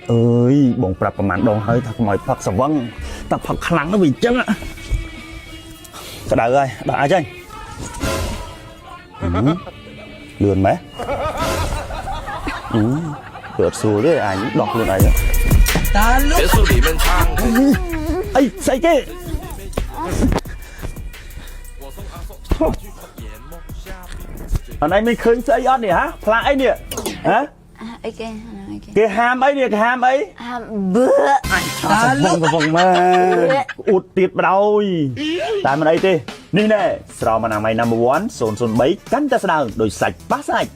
ơi bông bạcประมาณ đòn hơi thật mỏi phật sờ vâng thật phật khăn nó bị chân á cái đại ơi đại chứ lườn mấy lượt xù đấy anh đọc luôn này别墅里面唱。ấy say cái anh ấy mới khơi say ăn nè hả là ấy nè hả cái ham ấy nè cái ham ấy bữa vòng mà ụt tiệt vào đâu tại mà đây điนี่แน่สเรามานามัย number one 003กันจะแสดงโดยsạch bát sạch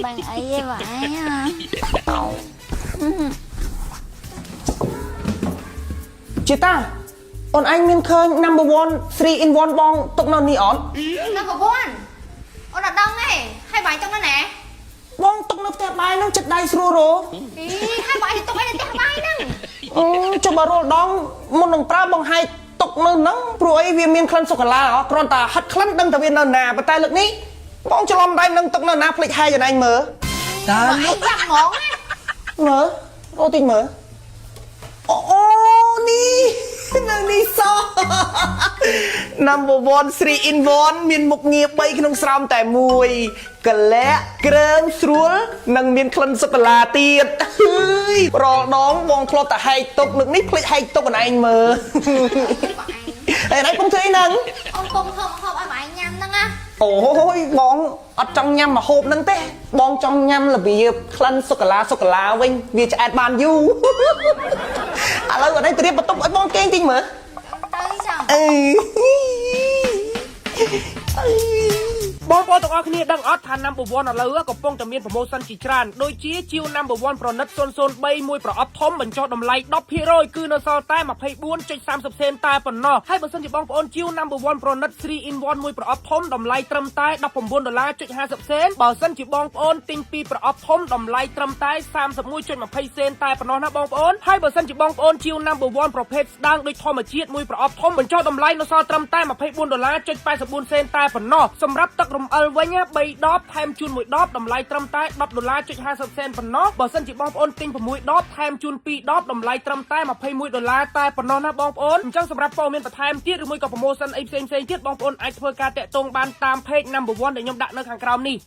bằng ấy vậy chị ta còn anh miên khơi number one 3 in 1 bong tục non nỉ ón number one ôn là đông ấy hai bài trong đó nè bong tục nó tẹp bài nó chật đai sro rô hai bài thì tục ấy là tẹp bài nè cho bà rô đong một đồng pra bong hai tục nó nắng rồi ấy vì miên khăn sô cả la ó còn ta hất khăn đăng ta viên nà nà và tay lực ní bong cho lòng đai nâng tục nà nà phịch hai cho anh mở mà anh dặn ngón ấy mở ô tình mở ô ní nâng đi so number one 3 in 1 miên mục nghiệp bayក្នុងស្រោមតែមួយកលែកក្រើមស្រួលនិងមានក្លិនសូកូឡាទៀតហើយរាល់ដងបងធ្លាប់តែហែកទុកនឹកនេះភ្លេចហែកទុកអនឯងមើលអេណៃបងធ្វើអីហ្នឹង ông bông thơm hộp ai bài nhăn nâng á អូយបងអត់ចង់ញ៉ាំមកហូបហ្នឹងទេបងចង់ញ៉ាំរបៀបក្លិនសូកូឡាវិញវាឆ្អែតបានយូរឥឡូវអត់ឯងត្រៀមបន្ទប់ឲ្យបងគេងតិចមើល tới sao អី បងប្អូនទាំងអស់គ្នាដឹងអត់ថា number 1 ឥឡូវកំពុងតែមាន promotion ជាច្រើនដូចជាជាវ number 1 ប្រណិត003មួយប្រអប់ធំបញ្ចុះតម្លៃ 10% គឺនៅសល់តែ 24.30 សេនតែប៉ុណ្ណោះហើយបើសិនជាបងប្អូនជាវ number 1 ប្រណិត3 in 1មួយប្រអប់ធំតម្លៃត្រឹមតែ $19.50 សេនបើសិនជាបងប្អូនទិញពីប្រអប់ធំតម្លៃត្រឹមតែ 31.20 សេនតែប៉ុណ្ណោះណាបងប្អូនហើយបើសិនជាបងប្អូនជាវ number 1 ប្រភេទស្ដើងដូចធម្មជាតិមួយប្រអប់ធំបញ្ចុះតម្លៃនៅសល់ត្រឹមតែ $24.84 សេនតែប៉ុណ្ណោះសម្រាប់ទឹករំអិលវិញ3ដបថែមជូន1ដបតម្លៃត្រឹមតែ$10.50 សេនប៉ុណ្ណោះបើសិនជាបងប្អូនទិញ6ដបថែមជូន2ដបតម្លៃត្រឹមតែ$21តែប៉ុណ្ណោះណាបងប្អូនអញ្ចឹងសម្រាប់ព័ត៌មានបន្ថែមទៀតឬមួយក៏ promotion អីផ្សេងៗទៀតបងប្អូនអាចធ្វើការតាក់ទងបានតាម page number 1ដែលខ្ញុំដាក់នៅខាងក្រោមនេះ